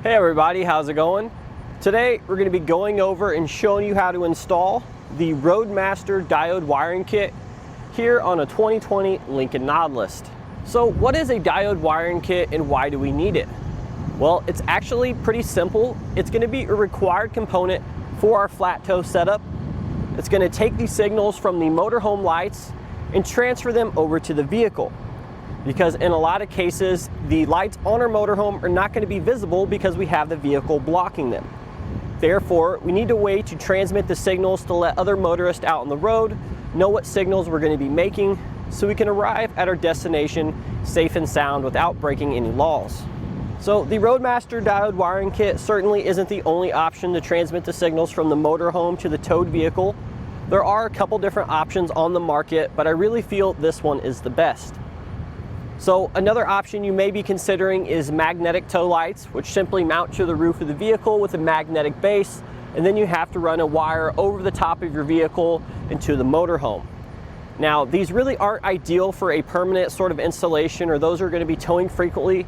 Hey everybody, how's it going? Today we're going to be going over and showing you how to install the Roadmaster Diode Wiring Kit here on a 2020 Lincoln Nautilus. So what is a diode wiring kit and why do we need it? Well, it's actually pretty simple. It's going to be a required component for our flat tow setup. It's going to take the signals from the motorhome lights and transfer them over to the vehicle. Because in a lot of cases, the lights on our motorhome are not going to be visible because we have the vehicle blocking them. Therefore, we need a way to transmit the signals to let other motorists out on the road know what signals we're going to be making so we can arrive at our destination safe and sound without breaking any laws. So the Roadmaster Diode Wiring Kit certainly isn't the only option to transmit the signals from the motorhome to the towed vehicle. There are a couple different options on the market, but I really feel this one is the best. So another option you may be considering is magnetic tow lights, which simply mount to the roof of the vehicle with a magnetic base, and then you have to run a wire over the top of your vehicle into the motorhome. Now, these really aren't ideal for a permanent sort of installation or those who are going to be towing frequently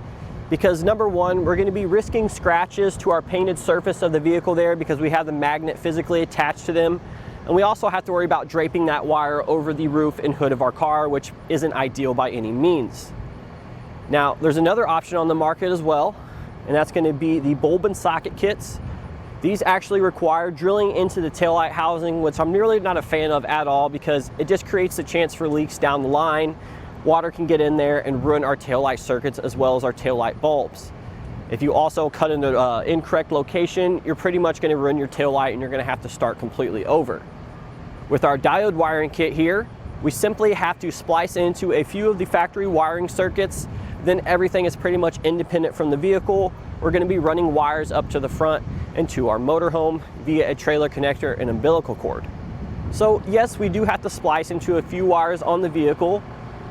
because number one, we're going to be risking scratches to our painted surface of the vehicle there because we have the magnet physically attached to them. And we also have to worry about draping that wire over the roof and hood of our car, which isn't ideal by any means. Now, there's another option on the market as well, and that's going to be the bulb and socket kits. These actually require drilling into the taillight housing, which I'm really not a fan of at all because it just creates a chance for leaks down the line. Water can get in there and ruin our taillight circuits as well as our taillight bulbs. If you also cut in an incorrect location, you're pretty much going to ruin your taillight and you're going to have to start completely over. With our diode wiring kit here, we simply have to splice into a few of the factory wiring circuits. Then everything is pretty much independent from the vehicle. We're going to be running wires up to the front and to our motorhome via a trailer connector and umbilical cord. So yes, we do have to splice into a few wires on the vehicle,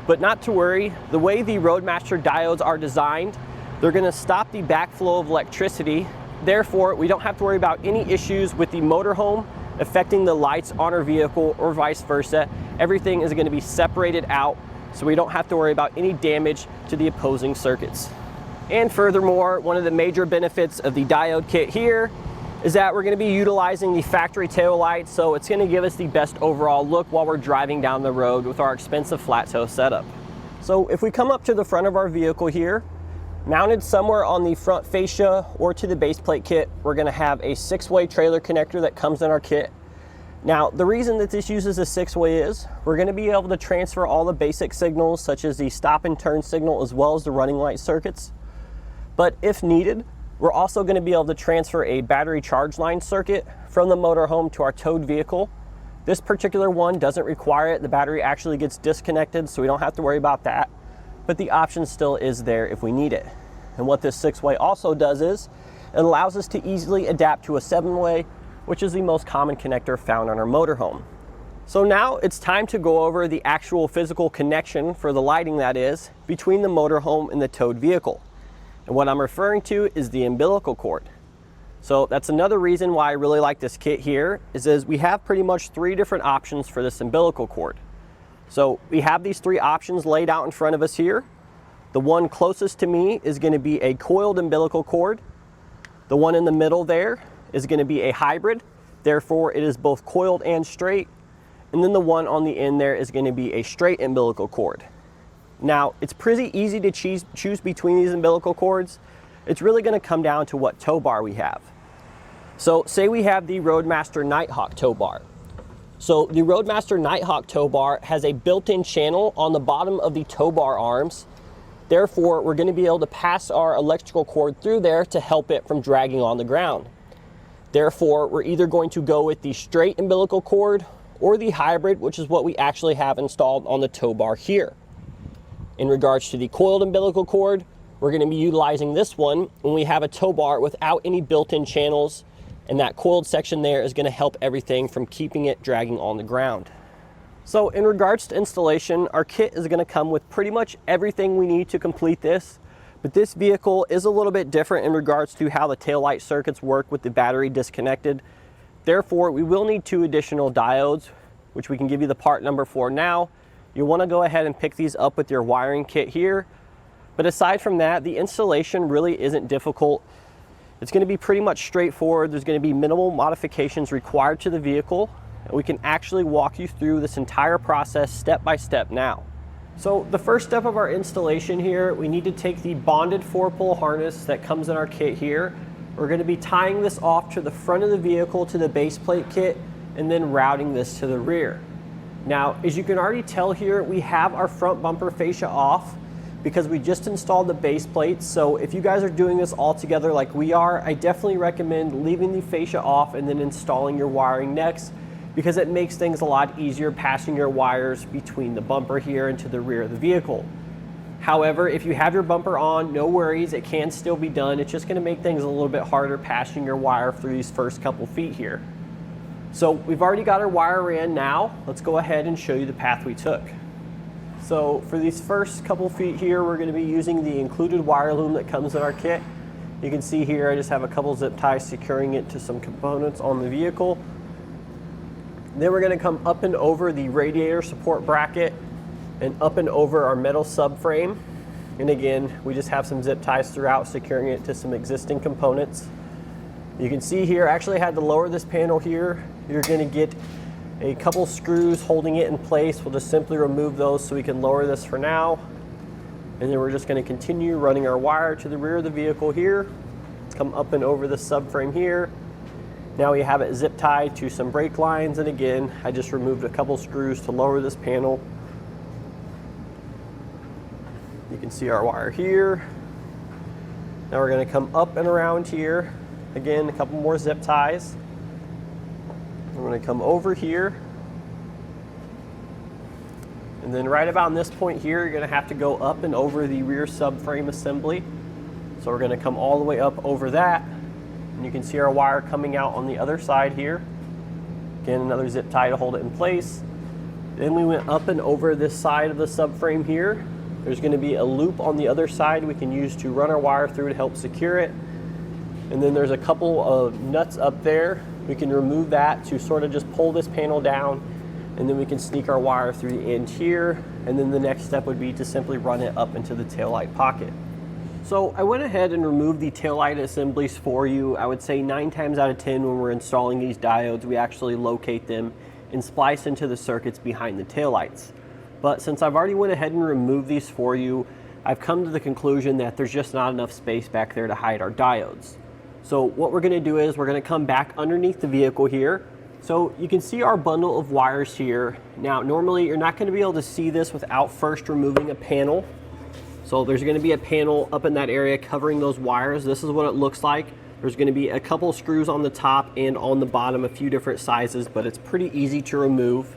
but not to worry. The way the Roadmaster diodes are designed, they're going to stop the backflow of electricity. Therefore, we don't have to worry about any issues with the motorhome affecting the lights on our vehicle or vice versa. Everything is going to be separated out, so we don't have to worry about any damage to the opposing circuits. And furthermore, one of the major benefits of the diode kit here is that we're going to be utilizing the factory tail light, so it's going to give us the best overall look while we're driving down the road with our expensive flat tow setup. So if we come up to the front of our vehicle here, mounted somewhere on the front fascia or to the base plate kit, we're going to have a 6-way trailer connector that comes in our kit. Now, the reason that this uses a 6-way is we're going to be able to transfer all the basic signals such as the stop and turn signal as well as the running light circuits. But if needed, we're also going to be able to transfer a battery charge line circuit from the motorhome to our towed vehicle. This particular one doesn't require it. The battery actually gets disconnected, so we don't have to worry about that. But the option still is there if we need it. And what this 6-way also does is it allows us to easily adapt to a 7-way, which is the most common connector found on our motorhome. So now it's time to go over the actual physical connection for the lighting, that is, between the motorhome and the towed vehicle. And what I'm referring to is the umbilical cord. So that's another reason why I really like this kit here, is we have pretty much 3 different options for this umbilical cord. So we have these 3 options laid out in front of us here. The one closest to me is going to be a coiled umbilical cord. The one in the middle there is going to be a hybrid, therefore it is both coiled and straight. And then the one on the end there is going to be a straight umbilical cord. Now, it's pretty easy to choose between these umbilical cords. It's really going to come down to what tow bar we have. So say we have the Roadmaster Nighthawk tow bar. So the Roadmaster Nighthawk tow bar has a built-in channel on the bottom of the tow bar arms. Therefore, we're going to be able to pass our electrical cord through there to help it from dragging on the ground. Therefore, we're either going to go with the straight umbilical cord or the hybrid, which is what we actually have installed on the tow bar here. In regards to the coiled umbilical cord, we're going to be utilizing this one when we have a tow bar without any built-in channels, and that coiled section there is going to help everything from keeping it dragging on the ground. So in regards to installation, our kit is going to come with pretty much everything we need to complete this. But this vehicle is a little bit different in regards to how the taillight circuits work with the battery disconnected. Therefore, we will need 2 additional diodes, which we can give you the part number for now. You'll want to go ahead and pick these up with your wiring kit here. But aside from that, the installation really isn't difficult. It's going to be pretty much straightforward. There's going to be minimal modifications required to the vehicle, and we can actually walk you through this entire process step by step now. So the first step of our installation here, we need to take the bonded 4-pole harness that comes in our kit here. We're going to be tying this off to the front of the vehicle to the base plate kit and then routing this to the rear. Now, as you can already tell here, we have our front bumper fascia off because we just installed the base plates. So if you guys are doing this all together like we are, I definitely recommend leaving the fascia off and then installing your wiring next, because it makes things a lot easier passing your wires between the bumper here and to the rear of the vehicle. However, if you have your bumper on, no worries, it can still be done. It's just gonna make things a little bit harder passing your wire through these first couple feet here. So we've already got our wire in now. Let's go ahead and show you the path we took. So for these first couple feet here, we're gonna be using the included wire loom that comes in our kit. You can see here, I just have a couple zip ties securing it to some components on the vehicle. Then we're going to come up and over the radiator support bracket and up and over our metal subframe. And again, we just have some zip ties throughout securing it to some existing components. You can see here, I actually had to lower this panel here. You're going to get a couple screws holding it in place. We'll just simply remove those so we can lower this for now. And then we're just going to continue running our wire to the rear of the vehicle here. Come up and over the subframe here. Now we have it zip tied to some brake lines, and again, I just removed a couple screws to lower this panel. You can see our wire here. Now we're going to come up and around here. Again, a couple more zip ties. We're going to come over here. And then right about in this point here, you're going to have to go up and over the rear subframe assembly. So we're going to come all the way up over that. And you can see our wire coming out on the other side here. Again, another zip tie to hold it in place. Then we went up and over this side of the subframe here. There's going to be a loop on the other side we can use to run our wire through to help secure it. And then there's a couple of nuts up there. We can remove that to sort of just pull this panel down, and then we can sneak our wire through the end here. And then the next step would be to simply run it up into the taillight pocket. So I went ahead and removed the taillight assemblies for you. I would say 9 times out of 10 when we're installing these diodes, we actually locate them and splice into the circuits behind the taillights. But since I've already went ahead and removed these for you, I've come to the conclusion that there's just not enough space back there to hide our diodes. So what we're going to do is we're going to come back underneath the vehicle here. So you can see our bundle of wires here. Now normally you're not going to be able to see this without first removing a panel. So there's going to be a panel up in that area covering those wires. This is what it looks like. There's going to be a couple screws on the top and on the bottom, a few different sizes, but it's pretty easy to remove.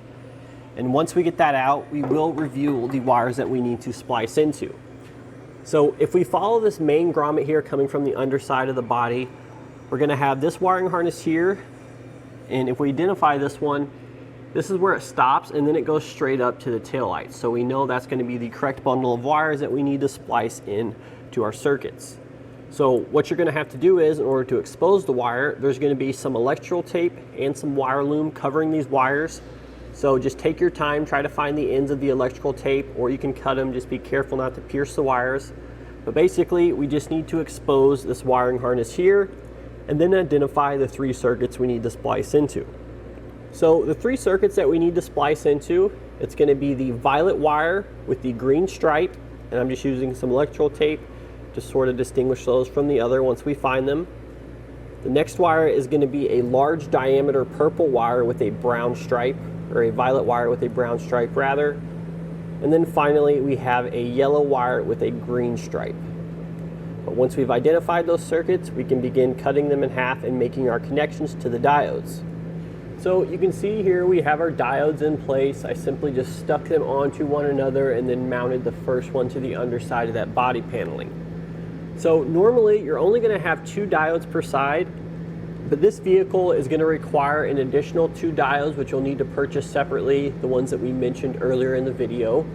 And once we get that out, we will review the wires that we need to splice into. So if we follow this main grommet here coming from the underside of the body, we're going to have this wiring harness here. And if we identify this one, this is where it stops, and then it goes straight up to the taillight. So we know that's going to be the correct bundle of wires that we need to splice in to our circuits. So what you're going to have to do is, in order to expose the wire, there's going to be some electrical tape and some wire loom covering these wires. So just take your time, try to find the ends of the electrical tape, or you can cut them. Just be careful not to pierce the wires. But basically, we just need to expose this wiring harness here and then identify the 3 circuits we need to splice into. So the 3 circuits that we need to splice into, it's going to be the violet wire with the green stripe, and I'm just using some electrical tape to sort of distinguish those from the other once we find them. The next wire is going to be a large diameter purple wire with a brown stripe, or a violet wire with a brown stripe rather. And then finally we have a yellow wire with a green stripe. But once we've identified those circuits, we can begin cutting them in half and making our connections to the diodes. So you can see here we have our diodes in place. I simply just stuck them onto one another and then mounted the first one to the underside of that body paneling. So normally you're only going to have 2 diodes per side, but this vehicle is going to require an additional 2 diodes, which you'll need to purchase separately, the ones that we mentioned earlier in the video.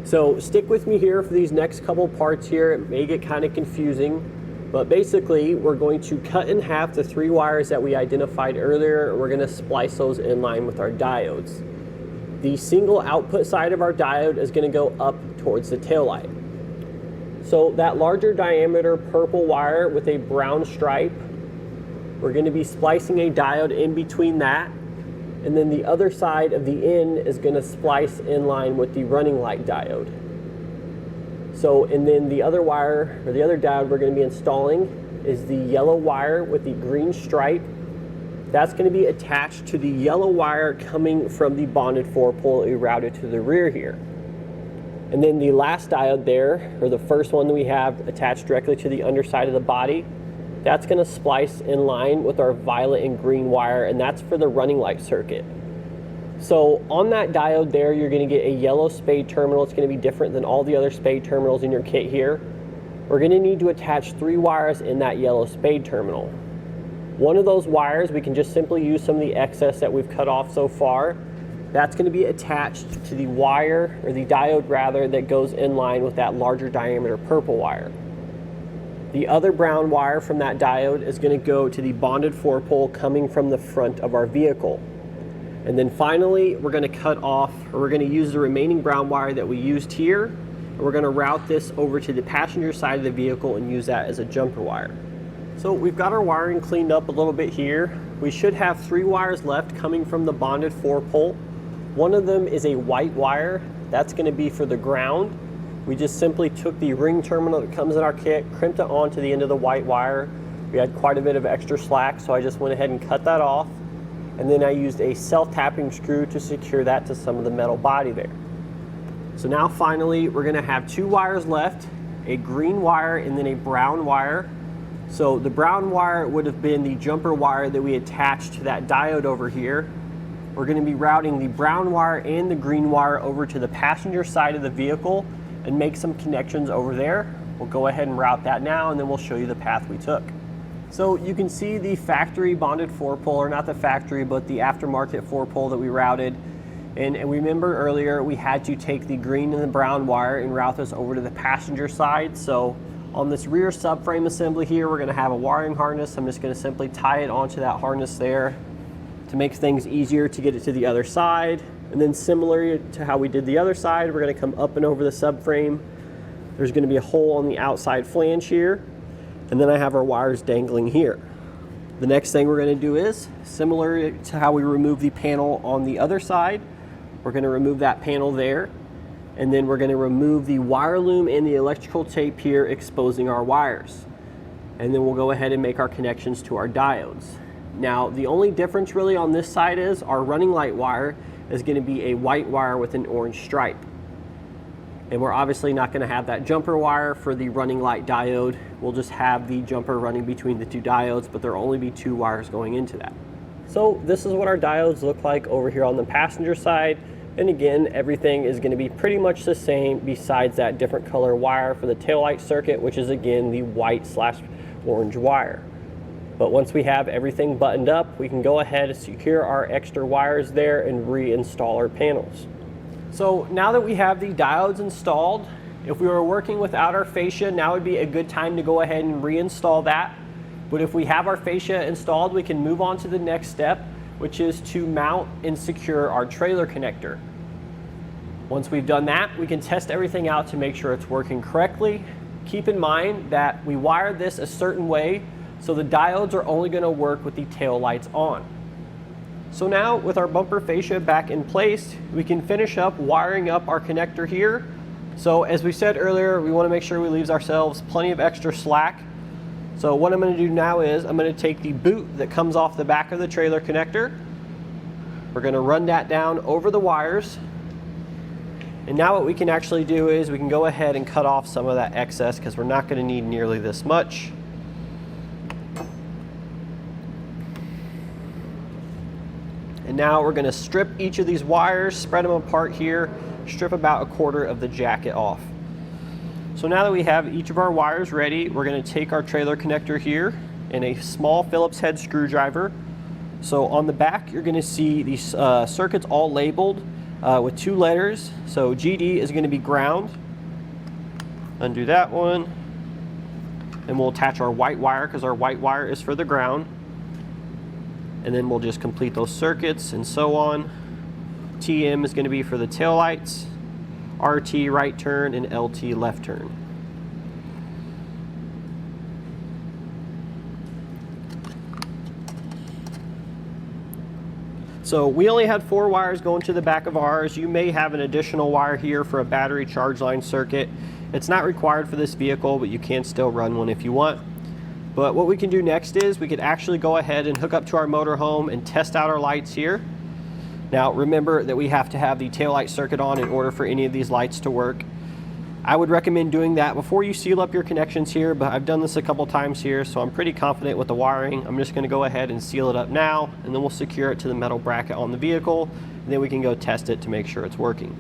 So stick with me here for these next couple parts here. It may get kind of confusing. But basically, we're going to cut in half the 3 wires that we identified earlier, and we're going to splice those in line with our diodes. The single output side of our diode is going to go up towards the taillight. So that larger diameter purple wire with a brown stripe, we're going to be splicing a diode in between that, and then the other side of the in is going to splice in line with the running light diode. So, and then the other wire, or the other diode we're going to be installing is the yellow wire with the green stripe. That's going to be attached to the yellow wire coming from the bonded 4-pole that we routed to the rear here. And then the last diode there, or the first one that we have attached directly to the underside of the body, that's going to splice in line with our violet and green wire, and that's for the running light circuit. So on that diode there, you're going to get a yellow spade terminal. It's going to be different than all the other spade terminals in your kit here. We're going to need to attach 3 wires in that yellow spade terminal. One of those wires, we can just simply use some of the excess that we've cut off so far. That's going to be attached to the wire, or the diode rather, that goes in line with that larger diameter purple wire. The other brown wire from that diode is going to go to the bonded 4-pole coming from the front of our vehicle. And then finally, we're going to cut off, or we're going to use the remaining brown wire that we used here, and we're going to route this over to the passenger side of the vehicle and use that as a jumper wire. So we've got our wiring cleaned up a little bit here. We should have 3 wires left coming from the bonded 4-pole. One of them is a white wire. That's going to be for the ground. We just simply took the ring terminal that comes in our kit, crimped it onto the end of the white wire. We had quite a bit of extra slack, so I just went ahead and cut that off. And then I used a self-tapping screw to secure that to some of the metal body there. So now finally, we're going to have 2 wires left, a green wire and then a brown wire. So the brown wire would have been the jumper wire that we attached to that diode over here. We're going to be routing the brown wire and the green wire over to the passenger side of the vehicle and make some connections over there. We'll go ahead and route that now, and then we'll show you the path we took. So you can see the factory bonded 4-pole, or not the factory, but the aftermarket 4-pole that we routed. And remember earlier, we had to take the green and the brown wire and route this over to the passenger side. So on this rear subframe assembly here, we're going to have a wiring harness. I'm just going to simply tie it onto that harness there to make things easier to get it to the other side. And then similar to how we did the other side, we're going to come up and over the subframe. There's going to be a hole on the outside flange here, and then I have our wires dangling here. The next thing we're going to do is, similar to how we remove the panel on the other side, we're going to remove that panel there, and then we're going to remove the wire loom and the electrical tape here, exposing our wires. And then we'll go ahead and make our connections to our diodes. Now, the only difference really on this side is our running light wire is going to be a white wire with an orange stripe. And we're obviously not going to have that jumper wire for the running light diode. We'll just have the jumper running between the 2 diodes, but there'll only be 2 wires going into that. So this is what our diodes look like over here on the passenger side. And again, everything is going to be pretty much the same besides that different color wire for the taillight circuit, which is again the white/orange wire. But once we have everything buttoned up, we can go ahead and secure our extra wires there and reinstall our panels. So now that we have the diodes installed, if we were working without our fascia, now would be a good time to go ahead and reinstall that. But if we have our fascia installed, we can move on to the next step, which is to mount and secure our trailer connector. Once we've done that, we can test everything out to make sure it's working correctly. Keep in mind that we wired this a certain way, so the diodes are only going to work with the tail lights on. So now with our bumper fascia back in place, we can finish up wiring up our connector here. So as we said earlier, we want to make sure we leave ourselves plenty of extra slack. So what I'm going to do now is I'm going to take the boot that comes off the back of the trailer connector. We're going to run that down over the wires. And now what we can actually do is we can go ahead and cut off some of that excess, because we're not going to need nearly this much. And now we're going to strip each of these wires, spread them apart here, strip about 1/4 of the jacket off. So now that we have each of our wires ready, we're going to take our trailer connector here and a small Phillips head screwdriver. So on the back, you're going to see these circuits all labeled with 2 letters. So GD is going to be ground. Undo that one. And we'll attach our white wire, because our white wire is for the ground. And then we'll just complete those circuits and so on. TM is going to be for the tail lights, RT right turn, and LT left turn. So we only had 4 wires going to the back of ours. You may have an additional wire here for a battery charge line circuit. It's not required for this vehicle, but you can still run one if you want. But what we can do next is we could actually go ahead and hook up to our motorhome and test out our lights here. Now remember that we have to have the taillight circuit on in order for any of these lights to work. I would recommend doing that before you seal up your connections here, but I've done this a couple times here, so I'm pretty confident with the wiring. I'm just going to go ahead and seal it up now, and then we'll secure it to the metal bracket on the vehicle, and then we can go test it to make sure it's working.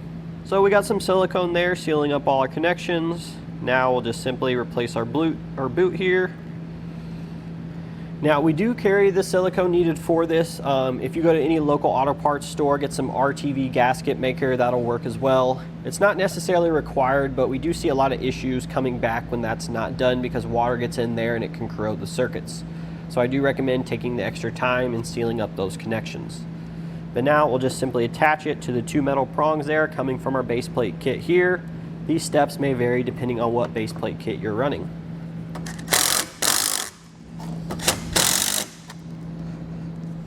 So we got some silicone there sealing up all our connections. Now we'll just simply replace our boot here. Now we do carry the silicone needed for this. If you go to any local auto parts store, get some RTV gasket maker, that'll work as well. It's not necessarily required, but we do see a lot of issues coming back when that's not done because water gets in there and it can corrode the circuits. So I do recommend taking the extra time and sealing up those connections. But now we'll just simply attach it to the 2 metal prongs there coming from our base plate kit here. These steps may vary depending on what base plate kit you're running.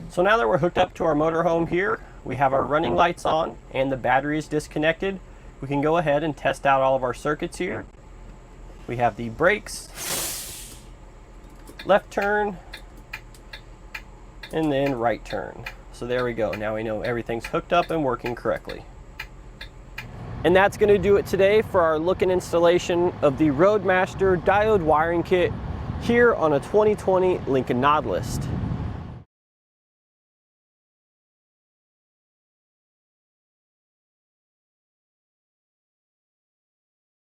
So now that we're hooked up to our motorhome here, we have our running lights on and the battery is disconnected. We can go ahead and test out all of our circuits here. We have the brakes, left turn, and then right turn. So there we go. Now we know everything's hooked up and working correctly. And that's going to do it today for our look and installation of the Roadmaster Diode Wiring Kit here on a 2020 Lincoln Nautilus.